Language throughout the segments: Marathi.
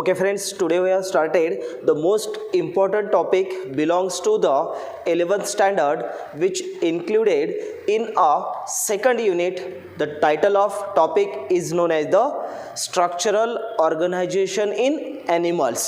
Okay friends, today we have started the most important topic belongs to the 11th standard, which included in a second unit. The title of topic is known as the structural organization in animals.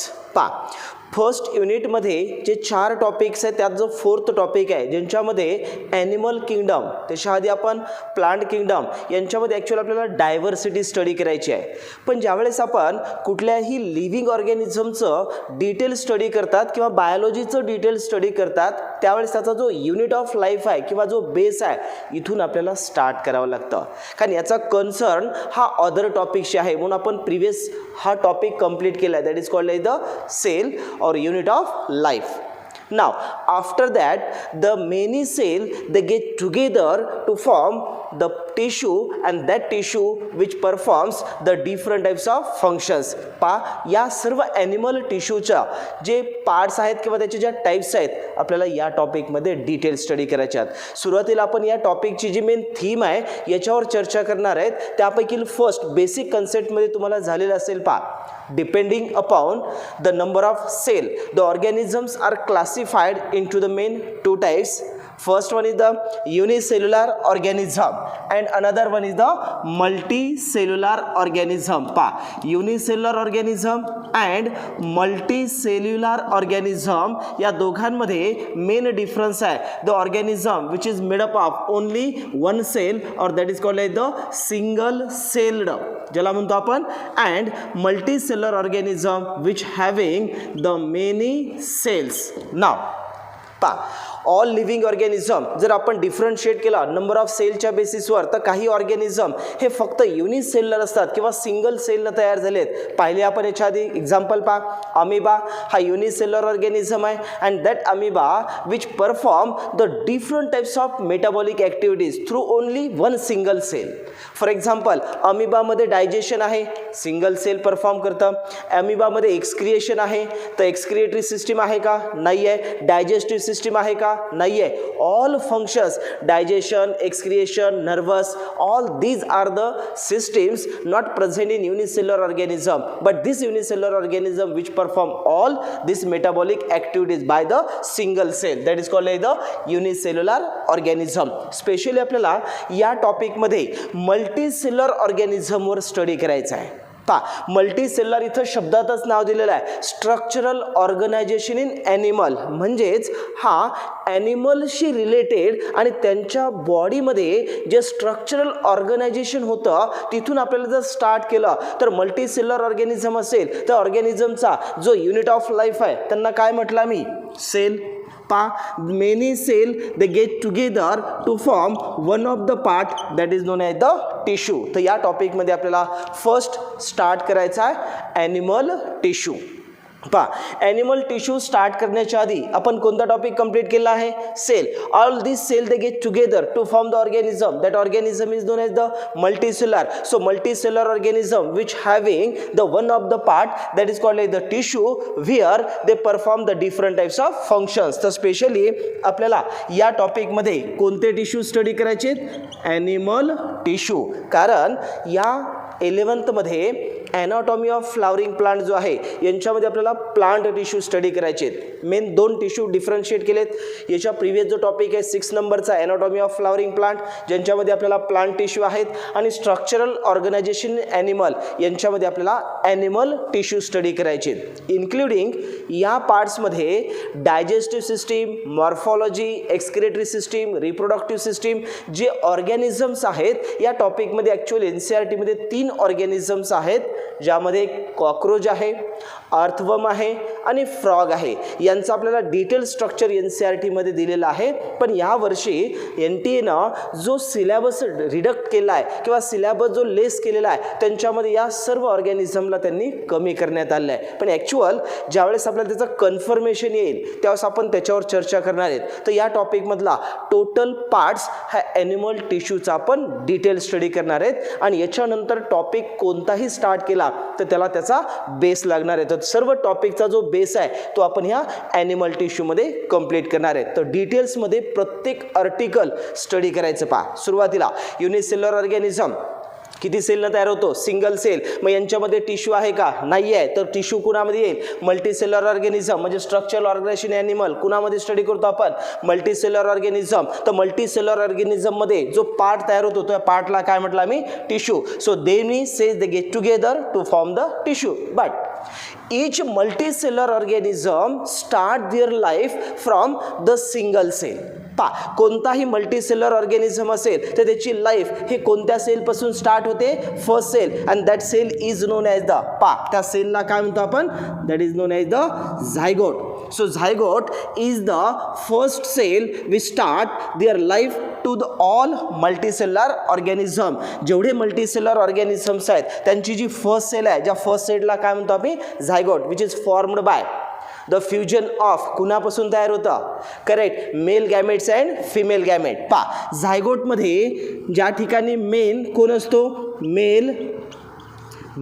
First युनिटमध्ये जे 4 टॉपिक्स आहेत त्यात जो फोर्थ टॉपिक आहे ज्यांच्यामध्ये ॲनिमल किंगडम, त्याच्या आधी आपण प्लांट किंगडम यांच्यामध्ये ॲक्च्युअली आपल्याला डायव्हर्सिटी स्टडी करायची आहे. पण ज्यावेळेस आपण कुठल्याही लिव्हिंग ऑर्गॅनिझमचं डिटेल स्टडी करतात किंवा बायोलॉजीचं डिटेल स्टडी करतात त्यावेळेस त्याचा जो युनिट ऑफ लाईफ आहे किंवा जो बेस आहे इथून आपल्याला स्टार्ट करावं लागतं, कारण याचा कन्सर्न हा अदर टॉपिकशी आहे. म्हणून आपण प्रिव्हियस हा टॉपिक कंप्लीट केला आहे, that is called like the cell or unit of life. Now after that the many cell they get together to form the tissue and that tissue which performs the different types of functions. या सर्व ॲनिमल टिश्यूच्या जे पार्ट्स आहेत किंवा त्याचे ज्या टाईप्स आहेत आपल्याला या टॉपिकमध्ये डिटेल स्टडी करायचे आहेत. सुरुवातीला आपण या टॉपिकची जी मेन थीम आहे याच्यावर चर्चा करणार आहेत. त्यापैकी फर्स्ट बेसिक कन्सेप्टमध्ये तुम्हाला झालेलं असेल depending upon the number of cell the organisms are classified into the main 2 types. First one is the unicellular organism and another one is the multicellular organism. Unicellular organism and multicellular organism या दोघांमध्ये मेन डिफरन्स आहे. the organism which is made up of only one cell or that is called like the single celled ज्याला म्हणतो आपण, and multicellular organism which having the many cells. Now all living organism जर आपण डिफरन्शिएट केला नंबर ऑफ सेलच्या बेसिसवर तर काही ऑर्गॅनिझम हे फक्त युनिसेल्युलर असतात किंवा सिंगल सेलनं तयार झालेत. पाहिले आपण याच्या आधी एक्झाम्पल अमिबा हा युनिसेल्युलर ऑर्गॅनिझम आहे and that amoeba which perform the different types of metabolic activities through only one single cell. For example अमिबामध्ये डायजेशन आहे, सिंगल सेल परफॉर्म करतं. अमिबामध्ये एक्सक्रिएशन आहे तर एक्सक्रिएटरी सिस्टीम आहे का? नाही आहे. डायजेस्टिव्ह सिस्टीम आहे का? नाही आहे. All functions digestion, excretion, nervous, all these are the systems not present in unicellular organism, but this unicellular organism which perform all this metabolic activities by the single cell, that is called like the unicellular organism. Specially आपल्याला या टॉपिकमध्ये मल्टीसेल्युलर ऑर्गॅनिझमवर स्टडी करायचा आहे. मल्टीसेल्युलर इथं शब्दातच नाव दिलेलं आहे, स्ट्रक्चरल ऑर्गनायझेशन इन ॲनिमल. म्हणजेच हा ॲनिमलशी रिलेटेड आणि त्यांच्या बॉडीमध्ये जे स्ट्रक्चरल ऑर्गनायझेशन होतं तिथून आपल्याला जर स्टार्ट केलं तर मल्टीसेल्युलर ऑर्गॅनिझम असेल तर ऑर्गॅनिझमचा जो युनिट ऑफ लाईफ आहे त्यांना काय म्हटलं मी? Sale. many cell they get together to form one of the part that is known as the tissue. तर या टॉपिक मध्ये आपल्याला फर्स्ट स्टार्ट करायचा आहे animal tissue. Animal tissue start करण्याच्या आधी आपण कोणता टॉपिक कंप्लीट केला आहे? Cell. All this cell they get together to form the organism. That organism is known as the multicellular. So multicellular organism which having the one of the part that is called like the tissue where they perform the different types of functions. तर स्पेशली आपल्याला या टॉपिकमध्ये कोणते टिश्यू स्टडी करायचे? Animal tissue. कारण या 11th मध्ये ॲनाटॉमी ऑफ फ्लावरिंग प्लांट जो आहे यांच्यामध्ये आपल्याला प्लांट टिश्यू स्टडी करायचे आहेत. मेन 2 टिश्यू डिफरन्शिएट केलेत. याच्या प्रिव्हियस जो टॉपिक आहे 6 नंबरचा ॲनाटॉमी ऑफ फ्लावरिंग प्लांट ज्यांच्यामध्ये आपल्याला प्लांट टिश्यू आहेत आणि स्ट्रक्चरल ऑर्गनायझेशन ॲनिमल यांच्यामध्ये आपल्याला ॲनिमल टिश्यू स्टडी करायचे आहेत. इन्क्लुडिंग या पार्ट्समध्ये digestive system, morphology, excretory system, reproductive system जे ऑर्गॅनिझम्स आहेत या टॉपिकमध्ये ॲक्च्युअली NCERT मध्ये 3 ऑर्गॅनिझम्स आहेत ज्यामध्ये कॉकरोच आहे, अर्थवर्म आहे आणि फ्रॉग आहे. यांचं आपल्याला डिटेल स्ट्रक्चर NCERT मध्ये दिलेलं आहे. पण यावर्षी NTA जो सिलेबस रिडक्ट केला आहे किंवा सिलेबस जो लेस केलेला आहे त्यांच्यामध्ये या सर्व ऑर्गॅनिझमला त्यांनी कमी करण्यात आलं आहे. पण ॲक्च्युअल ज्यावेळेस आपल्याला त्याचं कन्फर्मेशन येईल त्यावेळेस आपण त्याच्यावर चर्चा करणार आहेत. तर या टॉपिकमधला टोटल पार्ट्स हा ॲनिमल टिश्यूचा आपण डिटेल स्टडी करणार आहेत आणि याच्यानंतर टॉपिक कोणताही स्टार्ट केला तर त्याला त्याचा बेस लागणार आहे. तर सर्व टॉपिकचा जो बेस आहे तो आपण ह्या ॲनिमल टिश्यूमध्ये कंप्लीट करणार आहे. तर डिटेल्समध्ये प्रत्येक आर्टिकल स्टडी करायचं. सुरुवातीला युनिसेल्युलर ऑर्गॅनिझम किती सेलनं तयार होतो? Single cell. मग यांच्यामध्ये टिश्यू आहे का? नाही आहे. तर टिश्यू कुणामध्ये येईल? मल्टीसेलर ऑर्गॅनिझम म्हणजे स्ट्रक्चरल ऑर्गनायझेशन ॲनिमल. कुणामध्ये स्टडी करतो आपण? Multicellular organism. तर मल्टीसेलर ऑर्गॅनिझममध्ये जो पार्ट तयार होतो त्या पार्टला काय म्हटलं आम्ही? Tissue. So they me says they get together to form the tissue. But each multicellular organism start their life from the single cell. कोणताही मल्टीसेलर ऑर्गॅनिझम असेल तर त्याची लाईफ हे कोणत्या सेलपासून स्टार्ट होते? First cell. And that cell is known as the त्या सेलला काय म्हणतो आपण? That is known as the zygote. So zygote is the first cell we start there life to the all multicellular organism. जेवढे मल्टीसेलर ऑर्गॅनिझम्स आहेत त्यांची जी फर्स्ट सेल आहे, ज्या फर्स्ट सेलला काय म्हणतो आम्ही? Zygote, which is formed by the fusion of कुणापासून तयार होतं? Correct, male gametes and female gamete. झायगोटमध्ये ज्या ठिकाणी मेन कोण असतो? Male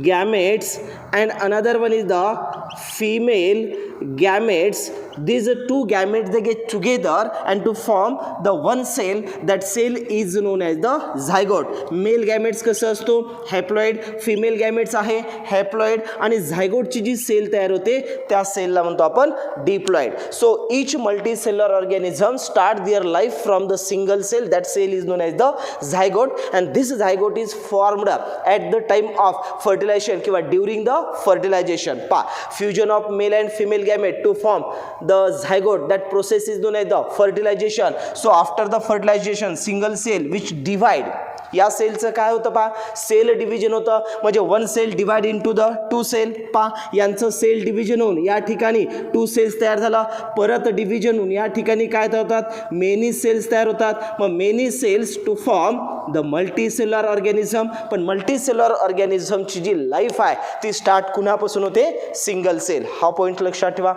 gametes and another one is the female gametes. These two gametes they get together and to form the one cell. That cell is known as the zygote. Male gametes कसं असतो? हॅप्लॉइड. फिमेल गॅमेट्स आहे हॅप्लॉइड. आणि झायगोटची जी सेल तयार होते त्या सेलला म्हणतो आपण diploid. So each multicellular organism start there life from the single cell. That cell is known as the zygote. And this zygote is formed at the time of fertilisation किंवा during the fertilisation. Fusion of male and female gamete to form the zygote. That process is known as the fertilization. So after the fertilization, single cell which divide. या सेलचं काय होतं? सेल डिव्हिजन होतं. म्हणजे one cell divide into the two cell. यांचं सेल डिव्हिजन होऊन या ठिकाणी टू सेल्स तयार झाला. परत डिव्हिजन होऊन या ठिकाणी काय होतात? मेनी सेल्स तयार होतात. मग many cells to form the multicellular organism. पण मल्टीसेलर ऑर्गॅनिझमची जी लाईफ आहे ती स्टार्ट कुणापासून होते? Single sale. हा पॉईंट लक्षात ठेवा.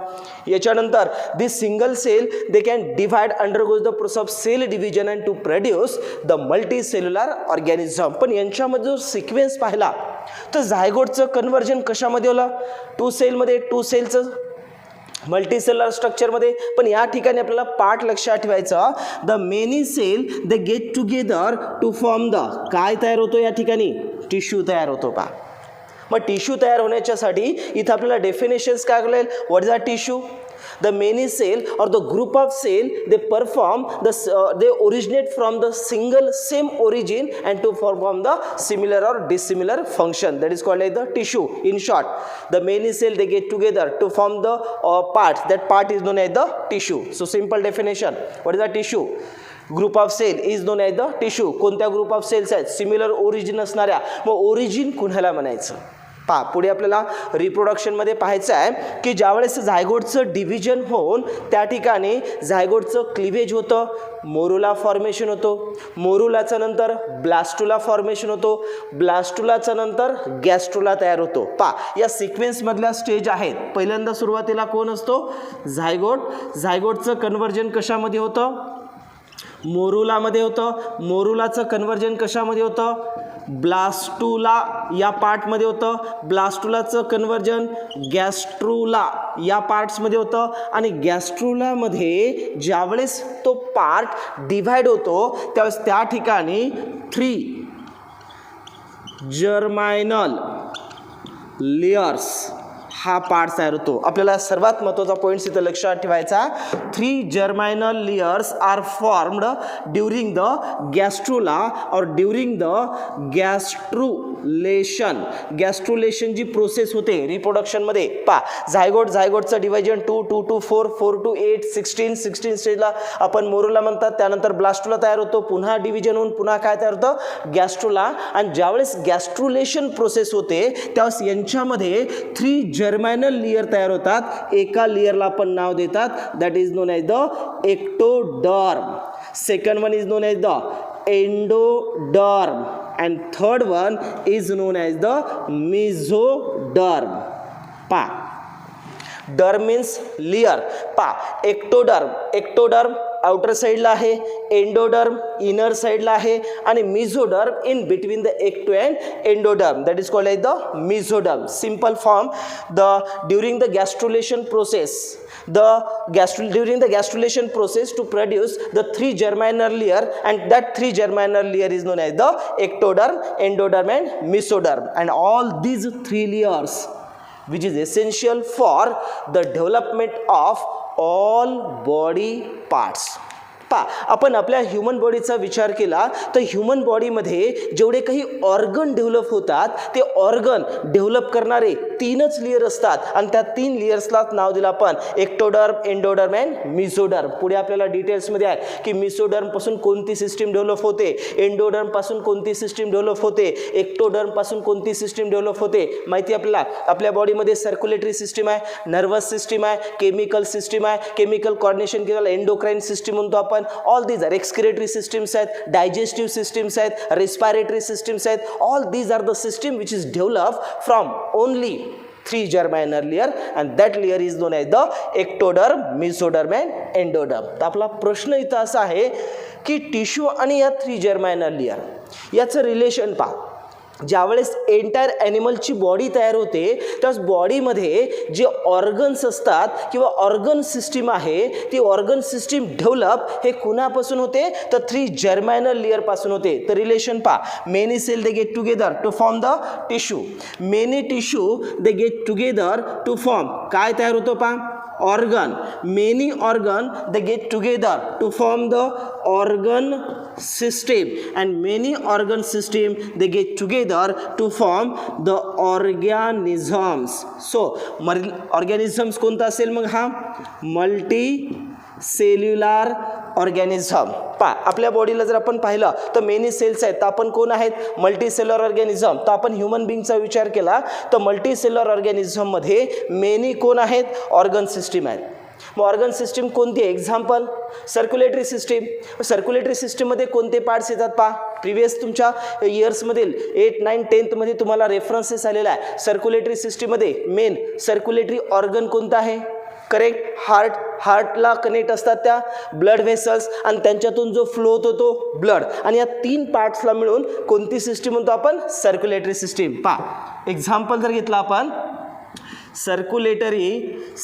याच्यानंतर this single cell they can divide undergoes the process of cell division and to produce the multicellular organism. पण यांच्यामध्ये जो सिक्वेन्स पाहिला तर झायगोटचं कन्व्हर्जन कशामध्ये होलं? टू सेलमध्ये. टू सेलचं मल्टीसेलर स्ट्रक्चरमध्ये. पण या ठिकाणी आपल्याला पार्ट लक्षात ठेवायचा. The many cell they get together to form the काय तयार होतो? या ठिकाणी टिश्यू तयार होतो. मग टिश्यू तयार होण्याच्यासाठी इथं आपल्याला डेफिनेशन्स काय कळेल? What is a tissue? The many cell or the group of cell they perform they originate from the single same origin and to perform the similar or dissimilar function. That is called as the tissue. In short, the many cell they get together to form the part. That part is known as the tissue. So simple definition. What is the tissue? Group of cell is known as the tissue. कोणत्या ग्रुप ऑफ सेल्स आहेत? सिमिलर ओरिजिन असणाऱ्या. मग ओरिजिन कुणाला म्हणायचं? पुढे आपल्याला रिप्रोडक्शनमध्ये पाहायचं आहे की ज्यावेळेस झायगोटचं डिव्हिजन होऊन त्या ठिकाणी झायगोटचं क्लिवेज होतं, मोरुला फॉर्मेशन होतो. मोरुलाचं नंतर ब्लास्टुला फॉर्मेशन होतो. ब्लास्टुलाचं नंतर गॅस्ट्रुला तयार होतो. या सिक्वेन्समधल्या स्टेज आहेत. पहिल्यांदा सुरुवातीला कोण असतो? झायगोट. झायगोटचं कन्व्हर्जन कशामध्ये होतं? मोरुलामध्ये होतं. मोरुलाचं कन्व्हर्जन कशामध्ये होतं? ब्लास्टुला या पार्टमध्ये होतं. ब्लास्टुलाचं कन्व्हर्जन गॅस्ट्रुला या पार्ट्समध्ये होतं. आणि गॅस्ट्रुलामध्ये ज्यावेळेस तो पार्ट डिव्हाइड होतो त्यावेळेस त्या ठिकाणी 3 जर्मायनल लेयर्स हा पार्ट तयार होतो. आपल्याला सर्वात महत्त्वाचा पॉईंट इथं लक्षात ठेवायचा. 3 germinal layers are formed during the gastrula or during the gastrulation. Gastrulation जी प्रोसेस होते रिप्रोडक्शनमध्ये झायगोटचं डिव्हिजन 2, 2 to 4, 4 to 8, 16 स्टेजला आपण मोरुला म्हणतात. त्यानंतर ब्लास्टुला तयार होतो. पुन्हा डिव्हिजन होऊन पुन्हा काय तयार होतं? गॅस्ट्रुला. आणि ज्यावेळेस गॅस्ट्रुलेशन प्रोसेस होते त्यावेळेस यांच्यामध्ये 3 जर्मायनल लेयर तयार होतात. एका लेयरला आपण नाव देतात that is known as the ectoderm. Second one is known as the endoderm and third one is known as the mesoderm. Derm means layer. Ectoderm outer साईडला आहे, एंडोडर्म इनर साईडला आहे आणि mesoderm in between the ecto and endoderm, that is called as the mesoderm. Simple form, during the gastrulation process to produce the 3 germinal layer, and that 3 germinal layer is known as the ectoderm, endoderm and mesoderm, and all these 3 layers which is essential for the development of all body parts. आपण आपल्या ह्युमन बॉडीचा विचार केला तर ह्युमन बॉडीमध्ये जेवढे काही ऑर्गन डेव्हलप होतात ते ऑर्गन डेव्हलप करणारे 3च लेयर असतात आणि त्या 3 लेयर्सलाच नाव दिलं आपण एक्टोडर्म, एंडोडर्म अँड मेसोडर्म. पुढे आपल्याला डिटेल्समध्ये आहे की मेसोडर्मपासून कोणती सिस्टीम डेव्हलप होते, एंडोडर्मपासून कोणती सिस्टीम डेव्हलप होते, एक्टोडर्मपासून कोणती सिस्टीम डेव्हलप होते. माहिती आपल्याला आपल्या बॉडीमध्ये सर्क्युलेटरी सिस्टीम आहे, नर्वस सिस्टीम आहे, केमिकल सिस्टीम आहे, केमिकल कोऑर्डिनेशन केलेला एंडोक्राइन सिस्टीम म्हणतो आपण. All these are excretory systems आहेत, डायजेस्टिव्ह सिस्टम्स आहेत, रेस्पिरेटरी सिस्टम्स आहेत. All these are the system which is develop from only 3 germinal layer and that layer is known as the ectoderm, mesoderm and endoderm. तर आपला प्रश्न इथं असा आहे की टिश्यू आणि या 3 germinal layer याचं रिलेशन पहा. ज्यावेळेस एंटायर ॲनिमलची बॉडी तयार होते त्यावेळेस बॉडीमध्ये जे ऑर्गन्स असतात किंवा ऑर्गन सिस्टीम आहे ती ऑर्गन सिस्टीम डेव्हलप हे कुणापासून होते तर 3 germinal layer पासून होते. तर रिलेशन पहा, many cell they get together to form the tissue, many tissue they get together to form काय तयार होतं पहा organ, many organ they get together to form the organ system and many organ system they get together to form the organisms. So organisms कोणता असेल मग हा मल्टी सेल्युलर ऑर्गॅनिझम. आपल्या बॉडीला जर आपण पाहिलं तर मेनी सेल्स आहेत, तर आपण कोण आहेत मल्टी सेल्युलर ऑर्गॅनिझम. तर आपण ह्युमन बिंगचा विचार केला तर मल्टी सेल्युलर ऑर्गॅनिझममध्ये मेनी कोण आहेत ऑर्गन सिस्टीम आहेत. मग ऑर्गन सिस्टीम कोणती आहे, एक्झाम्पल सर्क्युलेटरी सिस्टीम. सर्क्युलेटरी सिस्टीममध्ये कोणते पार्ट्स येतात पहा, प्रिव्हियस तुमच्या इयर्समधील 8, 9, 10मध्ये तुम्हाला रेफरन्सेस आलेला आहे. सर्क्युलेटरी सिस्टीममध्ये मेन सर्क्युलेटरी ऑर्गन कोणता आहे, करेक्ट हार्ट. हार्टला कनेक्ट असतात त्या ब्लड व्हेसल्स आणि त्यांच्यातून जो फ्लो होतो तो ब्लड, आणि या 3 पार्ट्सला मिळून कोणती सिस्टीम म्हणतो आपण सर्क्युलेटरी सिस्टीम. एक्झाम्पल जर घेतला आपण सर्क्युलेटरी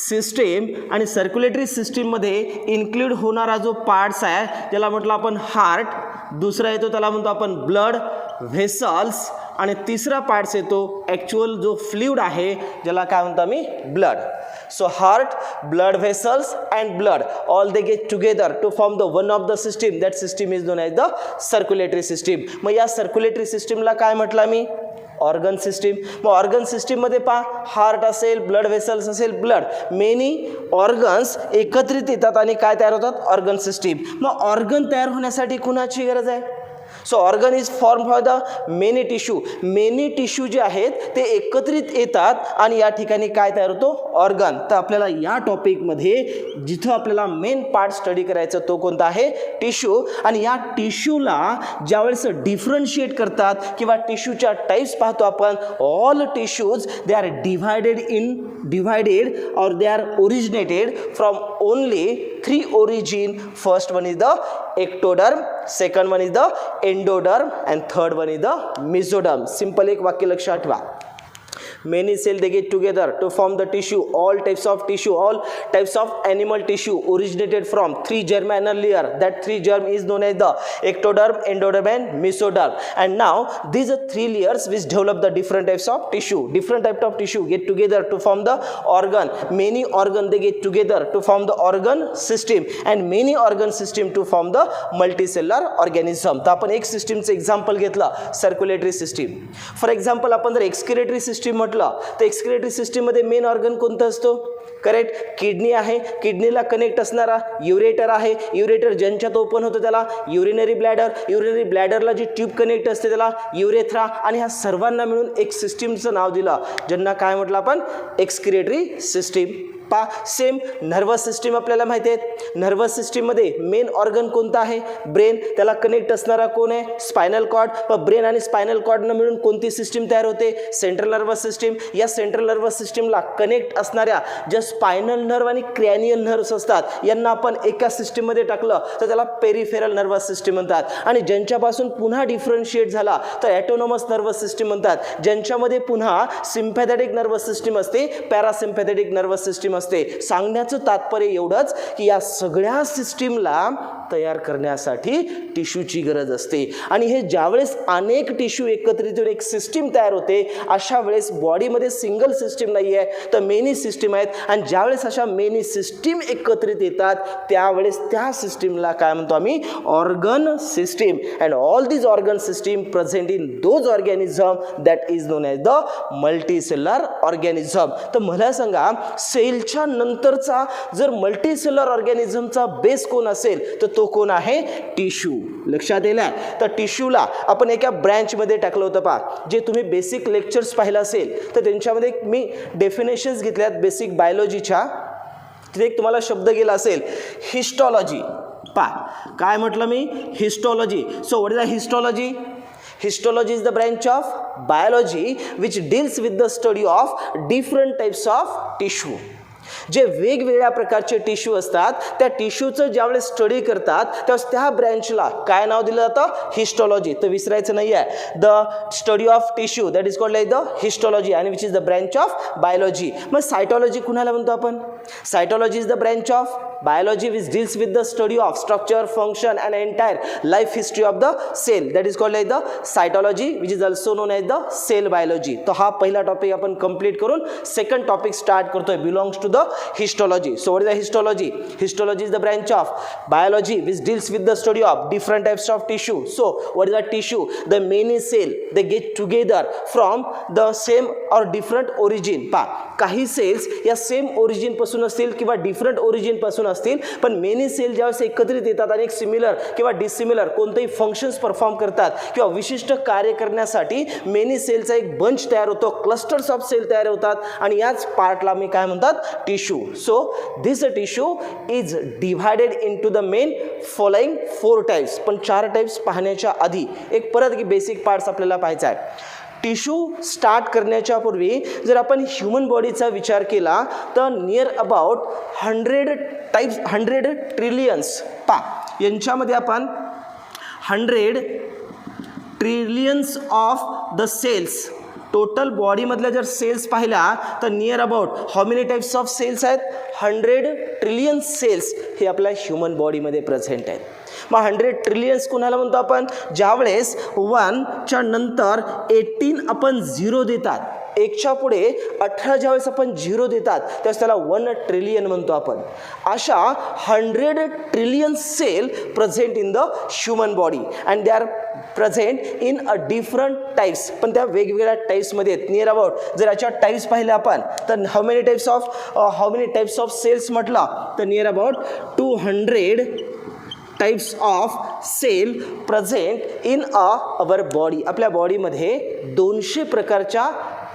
सिस्टीम आणि सर्क्युलेटरी सिस्टीममध्ये इन्क्लूड होणारा जो पार्ट्स आहे त्याला म्हटलं आपण हार्ट, दुसरा येतो त्याला म्हणतो आपण ब्लड व्हेसल्स आणि तिसरा पार्ट्स येतो ॲक्च्युअल जो फ्लुइड आहे ज्याला काय म्हणतो आम्ही blood. So heart, blood vessels and blood all they get together to form the one of the system. That system is known as the circulatory system. मग या सर्क्युलेटरी सिस्टीमला काय म्हटलं मी ऑर्गन सिस्टीम. मग ऑर्गन सिस्टीममध्ये पहा हार्ट असेल, ब्लड व्हेसल्स असेल, ब्लड मेनी ऑर्गन्स एकत्रित येतात आणि काय तयार होतात ऑर्गन सिस्टीम. मग ऑर्गन तयार होण्यासाठी कुणाची गरज आहे, so organ is form for the many tissue. Many tissue जे आहेत ते एकत्रित येतात आणि या ठिकाणी काय तयार होतो ऑर्गन. तर आपल्याला या टॉपिकमध्ये जिथं आपल्याला मेन पार्ट स्टडी करायचं तो कोणता आहे टिश्यू. आणि या टिश्यूला ज्यावेळेस डिफरन्शिएट करतात किंवा टिश्यूच्या टाईप्स पाहतो आपण, all tissues they are divided or they are originated from only 3 origin. First one is the ectoderm, second one is the endoderm and third one is the mesoderm. Simple एक वाक्य लक्षात ठेवा. Many cells they get together to form the tissue. All types of tissue, all types of animal tissue originated from 3 germinal layer. That 3 germ is known as the ectoderm, endoderm and mesoderm. And now these are 3 layers which develop the different types of tissue. Different types of tissue get together to form the organ. Many organ they get together to form the organ system and many organ system to form the multicellular organism. तर आपण एक सिस्टीमचं एक्झाम्पल घेतलं सर्क्युलेटरी सिस्टीम. फॉर एक्झाम्पल आपण जर एक्सक्रिएटरी सिस्टीम म्हटलं तर एक्सक्रिएटरी सिस्टीममध्ये मेन ऑर्गन कोणतं असतो, करेक्ट किडनी आहे. किडनीला कनेक्ट असणारा युरेटर आहे. युरेटर ज्यांच्यात ओपन होतं त्याला युरिनरी ब्लॅडर. युरिनरी ब्लॅडरला जी ट्यूब कनेक्ट असते त्याला युरेथ्रा. आणि ह्या सर्वांना मिळून एक सिस्टीमचं नाव दिलं ज्यांना काय म्हटलं आपण एक्सक्रिएटरी सिस्टीम. पा सेम नर्वस सिस्टीम आपल्याला माहिती आहे, नर्वस सिस्टीममध्ये मेन ऑर्गन कोणता आहे, ब्रेन, त्याला कनेक्ट असणारा कोण आहे, स्पायनल कॉर्ड. पण ब्रेन आणि स्पायनल कॉर्डनं मिळून कोणती सिस्टीम तयार होते, सेंट्रल नर्वस सिस्टीम. या सेंट्रल नर्वस सिस्टीमला कनेक्ट असणाऱ्या ज्या स्पायनल नर्व आणि क्रॅनियल नर्व्स असतात यांना आपण एका सिस्टीममध्ये टाकलं तर त्याला पेरिफेरल नर्वस सिस्टीम म्हणतात. आणि ज्यांच्यापासून पुन्हा डिफरन्शिएट झाला तर ॲटोनॉमस नर्वस सिस्टीम म्हणतात. ज्यांच्यामध्ये पुन्हा सिम्पॅथेटिक नर्वस सिस्टीम असते, पॅरासिम्पॅथेटिक नर्वस सिस्टीम असते. सांगण्याचं तात्पर्य एवढंच की या सगळ्या सिस्टीमला तयार करण्यासाठी टिश्यूची गरज असते. आणि हे ज्यावेळेस अनेक टिश्यू एकत्रित येऊन एक सिस्टीम तयार होते अशा वेळेस बॉडीमध्ये सिंगल सिस्टीम नाही आहे तर मेनी सिस्टीम आहेत. आणि ज्यावेळेस अशा मेनी सिस्टीम एकत्रित येतात त्यावेळेस त्या सिस्टीमला काय म्हणतो आम्ही, organ system. And all these organ system present in those organism that is known as the multicellular organism. तर मला सांगा सेलच्या नंतरचा जर मल्टीसेलर ऑर्गॅनिझमचा बेस कोण असेल तर तो कोण आहे, टिश्यू. लक्षात येईल. तर टिश्यूला आपण एका ब्रँचमध्ये टाकलं होतं पहा. जे तुम्ही बेसिक लेक्चर्स पाहिलं असेल तर त्यांच्यामध्ये मी डेफिनेशन्स घेतल्यात बेसिक बायोलॉजीच्या. तिथे एक तुम्हाला शब्द गेला असेल हिस्टॉलॉजी. पहा काय म्हटलं मी, histology. So what is the histology? Histology is the branch of biology which deals with the study of different types of tissue. जे वेगवेगळ्या प्रकारचे टिश्यू असतात त्या टिश्यूचं ज्यावेळेस स्टडी करतात त्यावेळेस त्या ब्रँचला काय नाव दिलं जातं, हिस्टॉलॉजी. तर विसरायचं नाही आहे, the study of tissue that is called like the histology आणि which is the branch of biology. मग सायटॉलॉजी कुणाला म्हणतो आपण, cytology is the branch of biology which deals with the study of structure, function and entire life history of the cell that is called like the cytology which is also known as the cell biology. तो हा पहिला टॉपिक आपण कंप्लीट करून सेकंड टॉपिक स्टार्ट करतोय, belongs to the histology. So what is the histology? Histology is the branch of biology which deals with the study of different types of tissue. So what is the tissue? The many cell they get together from the same or different origin. पा काही सेल्स या सेम ओरिजिन पासून असतील किंवा डिफरंट ओरिजिन पासून असतील, पण मेनी सेल ज्यावेळेस एकत्रित येतात आणि एक सिमिलर किंवा डिसिमिलर कोणतेही फंक्शन्स परफॉर्म करतात किंवा विशिष्ट कार्य करण्यासाठी मेनी सेलचा एक बंच तयार होतो, क्लस्टर्स ऑफ सेल तयार होतात आणि याच पार्टला मी काय म्हणतात, tissue. So this tissue is divided into the main following 4 types. पण 4 टाइप्स पाहण्याच्या आधी एक परत की बेसिक पार्ट्स आपल्याला पाहायचा आहे. टिश्यू स्टार्ट करण्याच्या पूर्वी जर आपण ह्यूमन बॉडीचा विचार केला तर नियर अबाउट 100 ट्रिलियन्स पा यांच्यामध्ये आपण 100 trillions of the cells total बॉडीमधल्या जर सेल्स पाहिल्या तर near about how many types of cells आहेत, 100 ट्रिलियन सेल्स हे आपल्या ह्यूमन बॉडीमध्ये प्रेझेंट आहेत. मग 100 ट्रिलियन्स कुणाला म्हणतो आपण, ज्यावेळेस 1च्या नंतर 18 आपण 0 देतात, 1च्या पुढे 18 ज्यावेळेस आपण 0 देतात त्यावेळेस त्याला 1 ट्रिलियन म्हणतो आपण. अशा 100 trillion cell present in the human body and they are present in a different types. पण त्या वेगवेगळ्या टाइप्समध्ये नियर अबाउट जर याच्या टाइप्स पाहिल्या आपण तर how many types of cells म्हटलं तर near about 200 types of cell present in our body. आपल्या बॉडीमध्ये 200 प्रकारच्या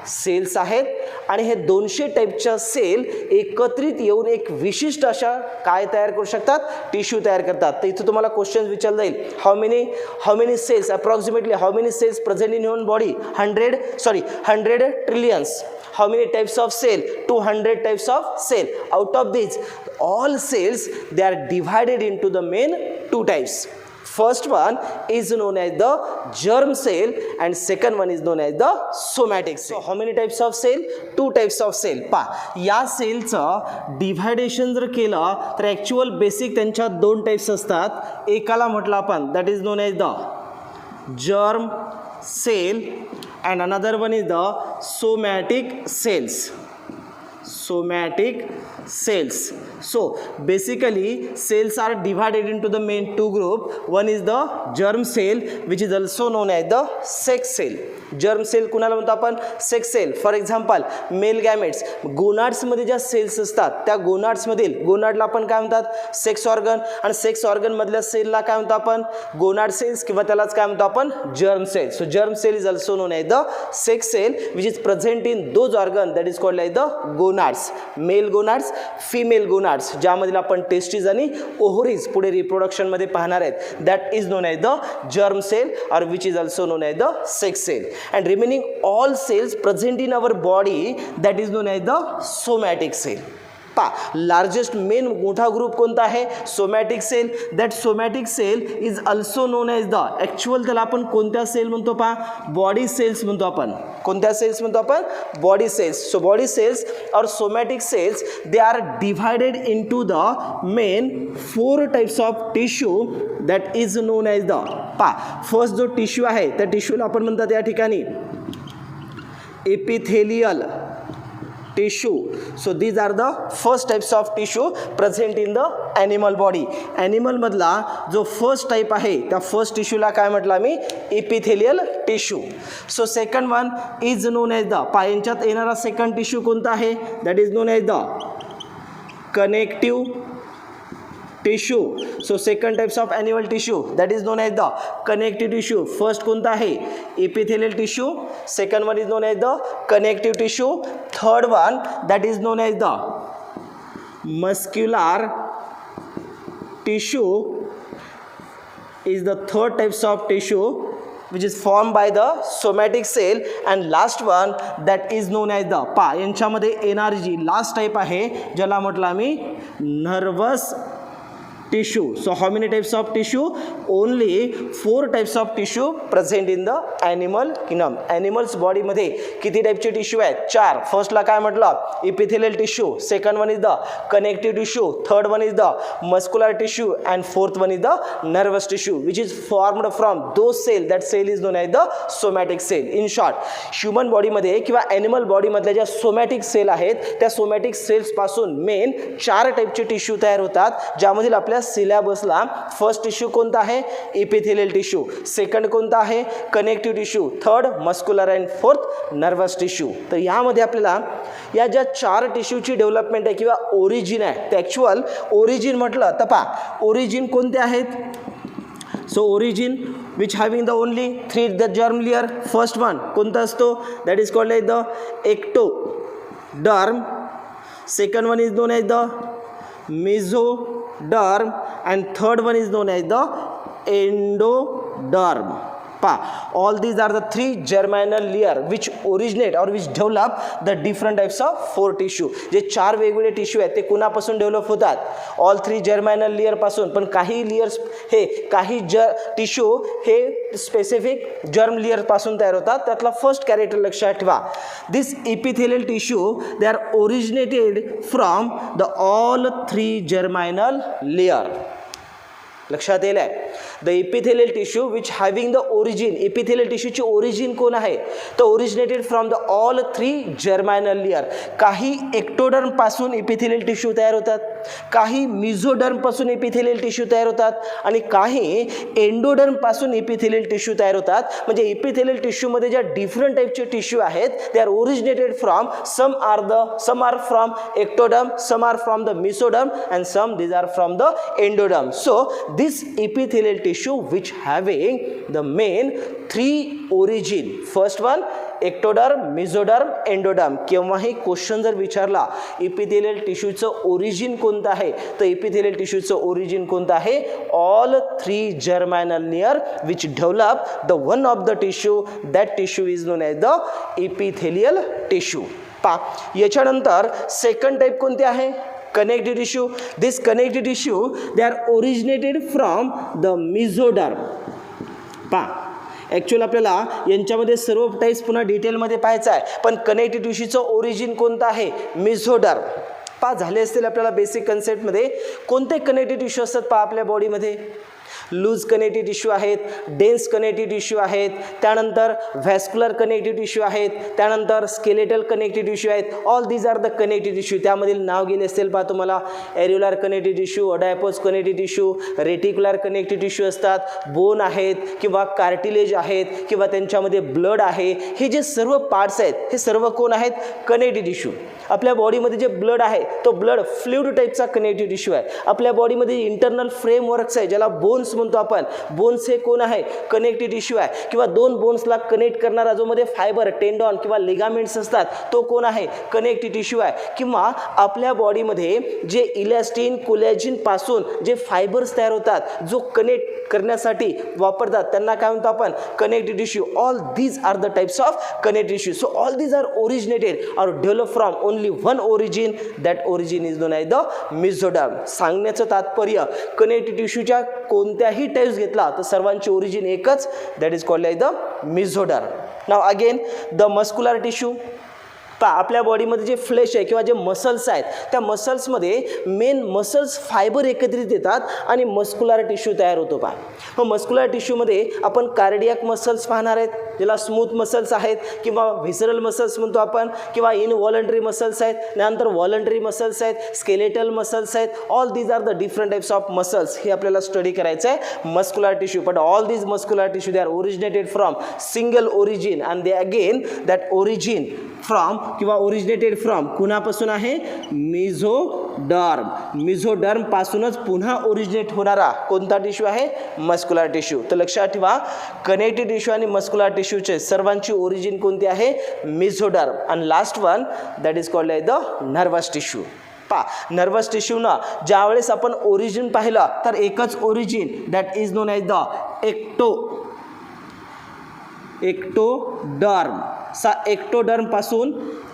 सेल्स आहेत आणि हे 200 टाइपच्या सेल एकत्रित येऊन एक विशिष्ट अशा काय तयार करू शकतात, टिश्यू तयार करतात. तर इथे तुम्हाला क्वेश्चन विचारला जाईल, how many cells approximately how many cells present in human body, 100 trillions. How many types of cell? 200 types of cell. Out of these, all cells they are divided into the main 2 types. First one is known as the germ cell and second one is known as the somatic cell. So how many types of cell? 2 types of cell. पा या सेलचं डिव्हायडेशन जर केलं तर ॲक्च्युअल बेसिक त्यांच्या 2 टाइप्स असतात. एकाला म्हटलं आपण that is known as the germ cell and another one is the somatic cells. So basically cells are divided into the main 2 group. One is the germ cell which is also known as the sex cell. Germ cell कुणाला म्हणतो आपण, sex cell. For example male gametes, गोनाड्समध्ये ज्या सेल्स असतात त्या गोनाड्समधील गोनाडला आपण काय म्हणतात, सेक्स ऑर्गन. आणि सेक्स ऑर्गनमधल्या सेलला काय म्हणतो आपण, गोनाड सेल्स किंवा त्यालाच काय म्हणतो आपण, germ cell. So germ cell is also known as the sex cell which is present in those organ that is called like the gonads. Gonads, male gonads, female gonads, ज्यामधील आपण टेस्टिस आणि ओव्हरीज पुढे रिप्रोडक्शनमध्ये पाहणार आहेत. That is known as the germ cell or which is also known as the sex cell. And remaining all cells present in our body that is known as the somatic cell. Largest main मोठा ग्रुप कोणता आहे? Somatic cell. That somatic cell is also known as the actual, त्याला आपण कोणत्या सेल म्हणतो बॉडी सेल्स म्हणतो आपण. कोणत्या सेल्स म्हणतो आपण? Body cells. So body cells or somatic cells they are divided into the main 4 types of tissue that is known as the first जो टिश्यू आहे त्या टिश्यूला आपण म्हणतात या ठिकाणी epithelial tissue. So these are the first types of tissue present in the animal body. Animal मधला जो फर्स्ट टाइप आहे त्या फर्स्ट टिश्यूला काय म्हटलं आम्ही? Epithelial tissue. So second one is known as the यांच्यात येणारा सेकंड टिश्यू कोणता आहे? That is known as the connective tissue. So second types of animal tissue that is known as the connective tissue. First कोणता आहे? Epithelial tissue. Second one is known as the connective tissue. Third one that is known as the muscular tissue is the third types of tissue which is formed by the somatic cell. and last one that is known as the यांच्यामध्ये येणारी जी लास्ट टाइप आहे ज्याला म्हटलं आम्ही nervous tissue. So how many types of tissue? Only 4 types of tissue present in the animal kingdom. Animals body मध्ये किती टाइपचे टिश्यू आहेत? 4. फर्स्टला काय म्हटलं? Epithelial tissue. Second one is the connective tissue. Third one is the muscular tissue and fourth one is the nervous tissue which is formed from दो cell. That cell is known as the somatic cell. In short human बॉडीमध्ये किंवा ॲनिमल बॉडीमधल्या ज्या सोमॅटिक सेल आहेत त्या सोमॅटिक सेल्सपासून मेन 4 टाइपचे टिश्यू तयार होतात, ज्यामधील आपल्या सिलेबसला फर्स्ट टिश्यू कोणता आहे? Epithelial tissue. सेकंड कोणता आहे? Connective tissue. Third muscular and fourth nervous tissue. तर यामध्ये आपल्याला या ज्या 4 टिश्यूची डेव्हलपमेंट आहे किंवा ओरिजिन आहे ते ॲक्च्युअल ओरिजिन म्हटलं तर ओरिजिन कोणते आहेत? So origin which having the only 3 the germ layer. First one कोणता असतो? That is called as the ectoderm. Second one is known as the mesoderm and third one is known as the endoderm. All these are the 3 germinal layer which originate or which develop the different types of 4 tissue. जे 4 वेगवेगळे टिश्यू आहेत ते कुणापासून डेव्हलप होतात? ऑल 3 जर्मिनल लेयर पासून. पण काही लेयर्स हे काही टिश्यू हे स्पेसिफिक जर्म लेयर पासून तयार होतात. त्यातला फर्स्ट कॅरेक्टर लक्षात ठेवा. This epithelial tissue they are originated from the all 3 germinal layer. लक्षात येईल आहे. The epithelial tissue which having the origin. Epithelial टिश्यूची ओरिजिन कोण आहे? तर originated from the all 3 germinal layer. काही एक्टोडर्म पासून एपिथेलियल टिश्यू तयार होतात, काही मिझोडर्म पासून एपिथेलियल टिश्यू तयार होतात आणि काही एंडोडर्म पासून एपिथेलियल टिश्यू तयार होतात. म्हणजे एपिथेलियल टिश्यूमध्ये ज्या डिफरंट टाइपचे टिश्यू आहेत they are originated from some are from ectoderm, some are from the mesoderm and some these are from the endoderm. So this epithelial tissue which having the main 3 origin. First one ectoderm, mesoderm, endoderm. केव्हाही क्वेश्चन जर विचारला एपिथेलियल टिश्यूचं ओरिजिन कोणतं आहे तर एपिथेलियल टिश्यूचं ओरिजिन कोणतं आहे? All 3 germinal layer which develop the one of the tissue. That tissue is known as the epithelial tissue. याच्यानंतर सेकंड टाइप कोणते आहे? connective tissue. This connective tissue they are originated from the mesoderm. Actual आपल्याला यांच्यामध्ये सर्व टाइप्स पुन्हा डिटेलमध्ये पाहायचं आहे. पण कनेक्टिव्ह टिश्यूचं ओरिजिन कोणतं आहे? मिझोडर्म. झाले असतील आपल्याला बेसिक कन्सेप्टमध्ये. कोणते कनेक्टिव्ह टिश्यू असतात आपल्या बॉडीमध्ये? लूज कनेक्टिव्ह टिश्यू आहेत, डेन्स कनेक्टिव्ह टिश्यू आहेत, त्यानंतर व्हॅस्क्युलर कनेक्टिव्ह टिश्यू आहेत, त्यानंतर स्केलेटल कनेक्टिव्ह टिश्यू आहेत. All these are the connective tissue. त्यामधील नाव गेले असतील तुम्हाला areolar connective tissue, adipose connective tissue, reticular connective tissue असतात, बोन आहेत किंवा कार्टिलेज आहेत किंवा त्यांच्यामध्ये ब्लड आहे. हे जे सर्व पार्ट्स आहेत हे सर्व कोण आहेत? Connective tissue. आपल्या बॉडीमध्ये जे ब्लड आहे तो ब्लड फ्लुइड टाईपचा कनेक्टिव्ह टिश्यू आहे. आपल्या बॉडीमध्ये इंटरनल फ्रेमवर्क्स आहे ज्याला बोन्स म्हणतो आपण. बोन्स हे कोण आहे, कनेक्टिव्ह टिश्यू आहे, किंवा दोन बोन्सला कनेक्ट करणारा जो मध्ये फायबर, टेंडॉन किंवा लिगामेंट्स असतात तो कोण आहे, कनेक्टिव्ह टिश्यू आहे. किंवा आपल्या बॉडीमध्ये जे इलॅस्टिन, कोलॅजिन पासून जे फायबर्स तयार होतात, जो कनेक्ट करण्यासाठी वापरतात, त्यांना काय म्हणतो आपण, connective tissue. All these are the types of connective tissue. So all these are originated or develop from only one origin, that origin is known as the mesoderm. सांगण्याचं तात्पर्य, कनेक्टिव्ह टिश्यूच्या कोणत्याही टाइप्स घेतला तर सर्वांची ओरिजिन एकच, that is called as the mesoderm. Now again the muscular tissue. आपल्या बॉडीमध्ये जे फ्लेश आहे किंवा जे मसल्स आहेत, त्या मसल्समध्ये मेन मसल्स फायबर एकत्रित येतात आणि मस्क्युलर टिश्यू तयार होतो. मग मस्क्युलर टिश्यूमध्ये आपण कार्डियाक मसल्स पाहणार आहेत, ज्याला स्मूथ मसल्स आहेत, किंवा व्हिसरल मसल्स म्हणतो आपण, किंवा इनव्हॉलंटरी मसल्स आहेत, त्यानंतर व्हॉलंटरी मसल्स आहेत, स्केलेटल मसल्स आहेत. All these are the different types of muscles. हे आपल्याला स्टडी करायचं आहे muscular tissue. But all these muscular tissue they are originated from single origin, and they again that origin from किंवा ओरिजिनेटेड फ्रॉम कुणापासून आहे, मेसोडर्म. मेसोडर्म पासूनच पुन्हा ओरिजिनेट होणारा कोणता टिश्यू आहे, मस्क्युलर टिश्यू. तर लक्षात ठेवा, कनेक्टिव्ह टिश्यू आणि मस्क्युलर टिश्यूचे सर्वांची ओरिजिन कोणती आहे, मेसोडर्म. आणि last one that is called the nervous tissue. Nervous टिश्यूना ज्यावेळेस आपण ओरिजिन पाहिलं तर एकच origin, that is known as the ectoderm. Ectoderm पासून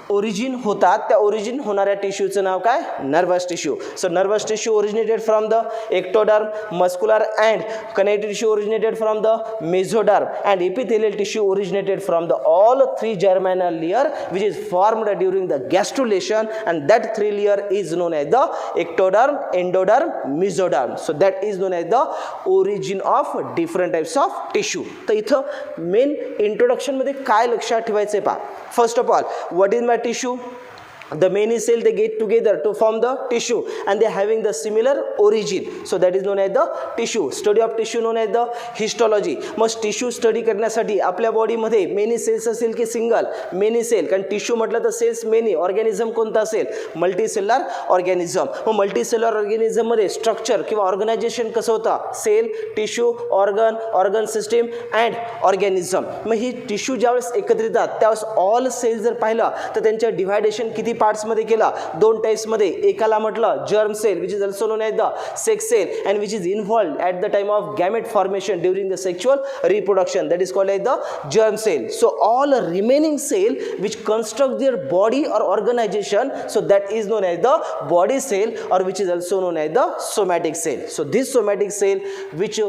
ओरिजिन होतात, त्या ओरिजिन होणाऱ्या टिश्यूचं नाव काय, nervous tissue. So nervous tissue originated from the ectoderm, muscular and connective tissue originated from the mesoderm, and epithelial tissue originated from the all three germinal layer which is formed during the gastrulation, and that three layer is known as the ectoderm, endoderm, mesoderm. So that is known as the origin of different types of tissue. तर इथं मेन इंट्रोडक्शन मध्ये काय लक्षात ठेवायचे पहा. First of all, what is my tissue? The many cell they get together to form the tissue, and they having the similar origin, so that is known as the tissue. Study of tissue known as the histology. मग टिश्यू स्टडी करण्यासाठी आपल्या बॉडीमध्ये मेनी सेल्स असेल की सिंगल, मेनी सेल, कारण टिश्यू म्हटलं तर सेल्स मेनी, ऑर्गॅनिझम कोणता असेल, मल्टीसेलर ऑर्गॅनिझम. मग मल्टीसेलर ऑर्गॅनिझम मध्ये स्ट्रक्चर किंवा ऑर्गनायझेशन कसं होतं, cell, tissue, organ system and organism. मग ही टिश्यू ज्यावेळेस एकत्रित येतात त्यावेळेस ऑल सेल जर पाहिलं तर त्यांच्या डिव्हायडेशन किती पार्ट्स मध्ये केला, दोन टाइप्स मध्ये. एकाला म्हटलं germ cell which is also known as the sex cell, and which is involved at the time of gamete formation during the sexual reproduction, that is called as the germ cell. So all remaining cell which construct their body or organisation, so that is known as the body cell, or which is also known as the somatic cell. So this somatic cell which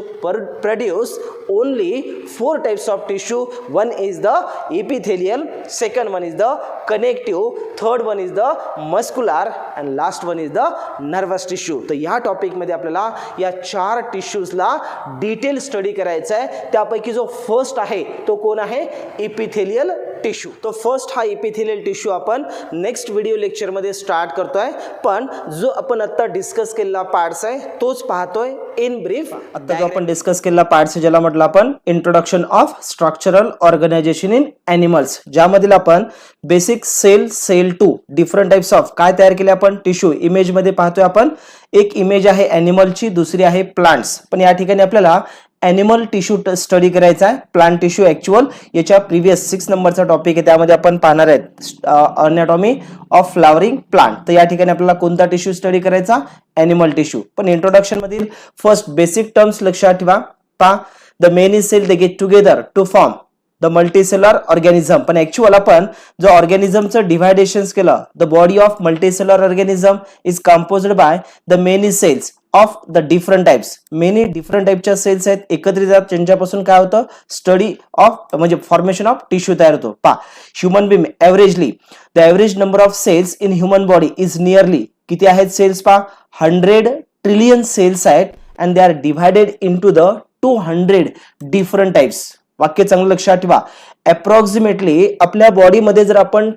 produce only four types of tissue. One is the epithelial, second one is the connective, third one is the muscular, and last one is the nervous tissue. तर या टॉपिक मध्ये आपल्याला या चार टिश्यूजला डिटेल स्टडी करायचा आहे. त्यापैकी जो फर्स्ट आहे तो कोण आहे, एपिथेलियल टिश्यू. तो फर्स्ट हा एपिथेलियल टिश्यू आपण नेक्स्ट व्हिडिओ लेक्चर मध्ये स्टार्ट करतोय, पण जो आपण आता डिस्कस केलेला पार्ट्स आहे तोच पाहतोय इन ब्रीफ. आता जो आपण डिस्कस केलेला पार्ट्स ज्याला म्हटलं आपण introduction of structural organisation in animals, ज्यामधील आपण basic cell to different types of काय तयार केले आपण, टिश्यू. इमेज मध्ये पाहतोय आपण, एक इमेज आहे ॲनिमलची, दुसरी आहे प्लांट्स. पण या ठिकाणी आपल्याला ॲनिमल टिश्यू स्टडी करायचा आहे. प्लांट टिश्यू ॲक्च्युअल याच्या प्रिव्हियस 6 नंबरचा टॉपिक आहे, त्यामध्ये आपण पाहणार आहेत अनॅटॉमी ऑफ फ्लावरिंग प्लांट. तर या ठिकाणी आपल्याला कोणता टिश्यू स्टडी करायचा, ॲनिमल टिश्यू. पण इंट्रोडक्शन मधील फर्स्ट बेसिक टर्म्स लक्षात ठेवा. पहा, the many cell they get together to form the multicellular organism. पण ऍक्च्युअल आपण जो ऑर्गॅनिझमचं डिव्हायडेशन केलं, the body of multicellular organism is composed by the many cells of the different types. Many different टाइपच्या सेल्स आहेत, एकत्रित येतात, त्यांच्यापासून काय होतं, स्टडी ऑफ म्हणजे फॉर्मेशन ऑफ टिश्यू तयार होतो. पहा, human being averagely the average number of cells in human body is nearly, किती आहेत सेल्स पहा, 100 ट्रिलियन सेल्स आहेत, and they are divided into the 200 different types. वाक्य चांगलं लक्षात ठेवा. अप्रॉक्सिमेटली आपल्या बॉडीमध्ये जर आपण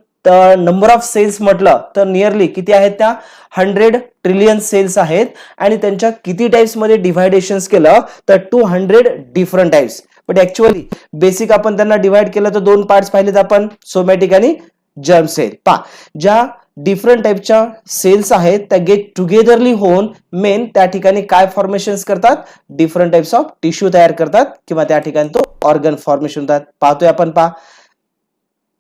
नंबर ऑफ सेल्स म्हटलं तर नियरली किती आहेत, त्या 100 ट्रिलियन सेल्स आहेत, आणि त्यांच्या किती टाइप्स मध्ये डिव्हायडेशन केलं तर 200 different types. But actually basic आपण त्यांना डिव्हाइड केलं तर दोन पार्ट्स पाहिलेत आपण, सोमॅटिक आणि जर्म सेल. पहा, ज्या डिफरंट टाइपच्या सेल्स आहेत त्या गेट टुगेदरली होऊन मेन त्या ठिकाणी काय फॉर्मेशन्स करतात, डिफरंट टाइप्स ऑफ टिश्यू तयार करतात किंवा त्या ठिकाणी तो ऑर्गन फॉर्मेशन होतात. पाहतोय आपण. पहा,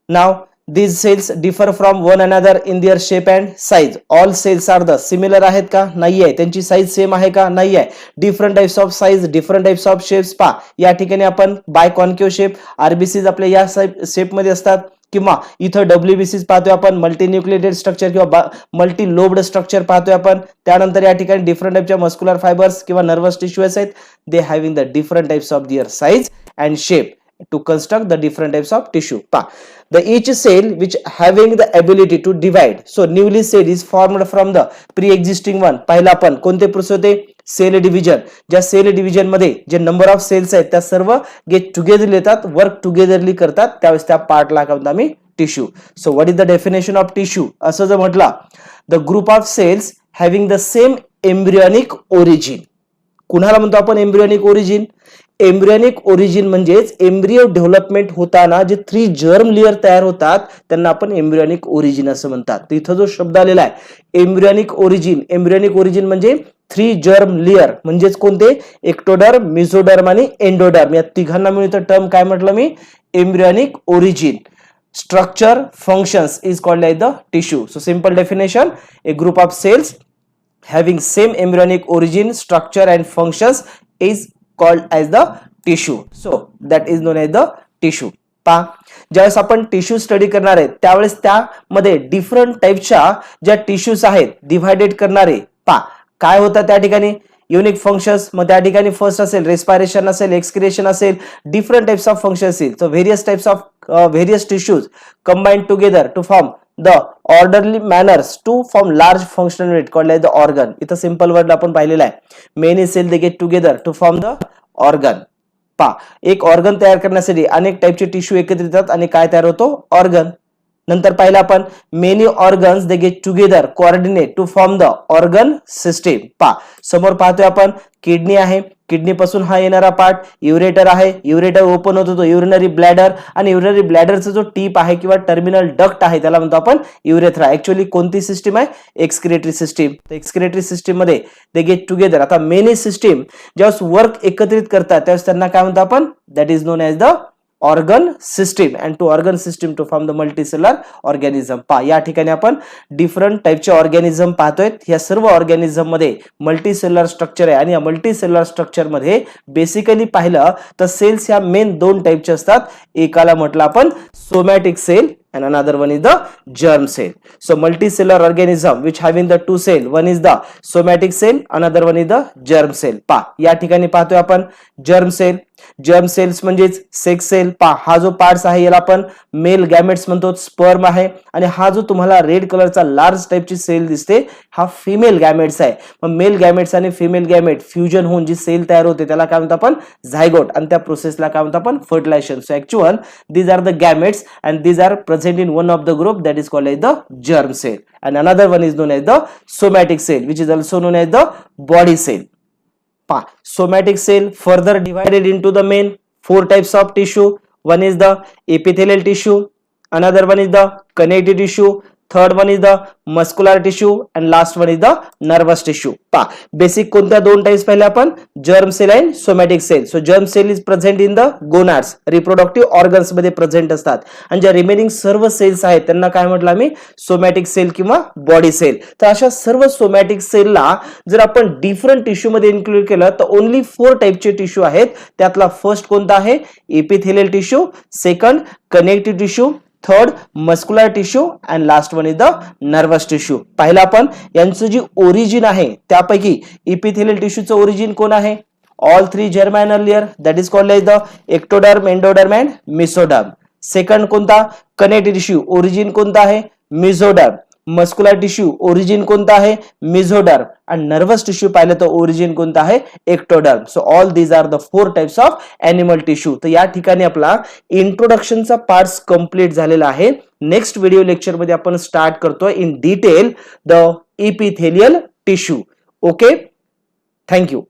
नाव these cells differ from one another in their shape and size. All cells are the similar आहेत का, नाही आहे. त्यांची साइज सेम आहे का, नाही आहे. Different types of size, different types of shapes. पहा, या ठिकाणी आपण बाय कॉन्केव शेप, आरबीसीज आपल्या या शेप मध्ये असतात किंवा इथं डब्ल्यूबीसी पाहतोय आपण, मल्टी न्यूक्लिएटेड स्ट्रक्चर किंवा मल्टी लोब्ड स्ट्रक्चर पाहतोय आपण. त्यानंतर या ठिकाणी डिफरंट टाइपच्या मस्क्युलर फायबर्स किंवा नर्वस टिश्यूज आहेत. दे having the different types of their size and shape to construct the different types of tissue. The each cell which having the ability to divide. So newly cell is formed from the pre-existing one. पहिला आपण कोणते प्रोसेस होते, सेल डिव्हिजन. ज्या सेल डिव्हिजन मध्ये जे नंबर ऑफ सेल्स आहेत त्या सर्व गेट टुगेदर येतात, वर्क टुगेदरली करतात, त्यावेळेस त्या पार्टला काय म्हणतो आम्ही, tissue. So what is the definition of tissue असं जर म्हटलं, the group of cells having the same embryonic origin. कुणाला म्हणतो आपण एम्ब्रियोनिक ओरिजिन? एम्ब्रियोनिक ओरिजिन म्हणजेच एम्ब्रियो डेव्हलपमेंट होताना जे 3 जर्म लेयर तयार होतात त्यांना आपण एम्ब्रियोनिक ओरिजिन असं म्हणतात. तर इथं जो शब्द आलेला आहे एम्ब्रियोनिक ओरिजिन, एम्ब्रियोनिक ओरिजिन म्हणजे 3 जर्म लेयर म्हणजेच कोणते, एक्टोडर्म, मेसोडर्म आणि एंडोडर्म. या तिघांना मिळून इथं टर्म काय म्हटलं मी, embryonic origin. Structure functions is called like the tissue. So simple definition, a group of cells having same embryonic origin, structure and functions is called as the tissue. So that is known as the tissue. पहा, ज्यावेळेस आपण टिश्यू स्टडी करणार आहे त्यावेळेस त्यामध्ये डिफरंट टाइपच्या ज्या टिश्यूज आहेत डिव्हायडेड करणारे, पहा काय होतं त्या ठिकाणी, युनिक फंक्शन्स. मग त्या ठिकाणी फर्स्ट असेल रेस्पिरेशन असेल, एक्सक्रिएशन असेल, डिफरंट टाइप्स ऑफ फंक्शन्स असतील. So various types of various tissues combined together to form the orderly manners to form large functional unit called like the organ. इथं सिंपल वर्ड आपण पाहिलेला आहे. Many cell they get together to form the organ. पहा, एक ऑर्गन तयार करण्यासाठी अनेक टाइपचे टिश्यू एकत्रित येतात आणि काय तयार होतो, ऑर्गन. नंतर पाहिलं आपण many organs they get together coordinate to form the organ system. पहा, समोर पाहतोय आपण किडनी आहे, किडनी पासून हा येणारा पार्ट युरेटर आहे, युरेटर ओपन होतो तो युरिनरी ब्लॅडर, आणि युरिनरी ब्लॅडरचा जो टीप आहे किंवा टर्मिनल डक्ट आहे त्याला म्हणतो आपण युरेथ्रा. ऍक्च्युअली कोणती सिस्टीम आहे, एक्सक्रिएटरी सिस्टीम. तर एक्सक्रिएटरी सिस्टीम मध्ये दे गेट टुगेदर. आता मेनी सिस्टीम ज्यावेळेस वर्क एकत्रित करतात त्यावेळेस त्यांना काय म्हणतो आपण, that is known as the organ system. And to organ system to form the multicellular organism. पहा, या ठिकाणी आपण डिफरंट टाइपचे ऑर्गॅनिझम पाहतोय. या सर्व ऑर्गॅनिझम मध्ये मल्टीसेलर स्ट्रक्चर आहे आणि या मल्टीसेलर स्ट्रक्चर मध्ये बेसिकली पाहिलं तर सेल्स ह्या मेन 2 टाइपचे असतात. एकाला म्हटलं आपण somatic cell and another one is the germ cell. So multicellular organism which having the 2 cell, one is the somatic cell, another one is the germ cell. पहा, या ठिकाणी पाहतोय आपण germ cell. जर्म सेल्स म्हणजेच सेक्स सेल. पहा, हा जो पार्ट्स आहे याला आपण मेल गॅमेट्स म्हणतो, स्पर्म आहे. आणि हा जो तुम्हाला रेड कलरचा लार्ज टाइपची सेल दिसते हा फिमेल गॅमेट्स आहे. मग मेल गॅमेट्स आणि फिमेल गॅमेट फ्युजन होऊन जी सेल तयार होते त्याला काय म्हणतो आपण, झायगोट. आणि त्या प्रोसेसला काय म्हणतो आपण, fertilisation. So actual these are the gametes and these are present in one of the group that is called as the germ cell, and another one is known as the somatic cell which is also known as the body cell. Somatic cell further divided into the main 4 types of tissue. One is the epithelial tissue, another one is the connective tissue, third one is the muscular tissue and last one is the nervous tissue. Basic कोणत्या 2 टाइप्स पाहिले आपण, germ cell and somatic cell. So germ cell is present in the gonads, reproductive organs मध्ये प्रेझेंट असतात. आणि ज्या रिमेनिंग सर्व सेल्स आहेत त्यांना काय म्हटलं आम्ही, सोमॅटिक सेल किंवा बॉडी सेल. तर अशा सर्व सोमॅटिक सेलला जर आपण डिफरंट टिश्यू मध्ये इन्क्लूड केलं तर ओनली 4 टाइपचे टिश्यू आहेत. त्यातला फर्स्ट कोणता आहे, epithelial tissue, second connective tissue, third muscular tissue and last one is the nervous tissue. पाहिलं आपण यांचं जी ओरिजिन आहे त्यापैकी इपिथेलियल टिश्यूचं ओरिजिन कोण आहे, all 3 germinal layer that is called as the ectoderm, endoderm and mesoderm. Second कोणता, कनेक्टिव्ह टिश्यू, ओरिजिन कोणता आहे, मेसोडर्म. मस्क्युलर टिश्यू ओरिजिन कोणता आहे, मेसोडर्म. आणि नर्वस टिश्यू पाहिलं तर ओरिजिन कोणता आहे, ectoderm. So all these are the 4 types of animal tissue. तर या ठिकाणी आपला इंट्रोडक्शनचा पार्ट कंप्लीट झालेला आहे. नेक्स्ट व्हिडिओ लेक्चर मध्ये आपण स्टार्ट करतोय in detail the epithelial tissue. Okay, thank you.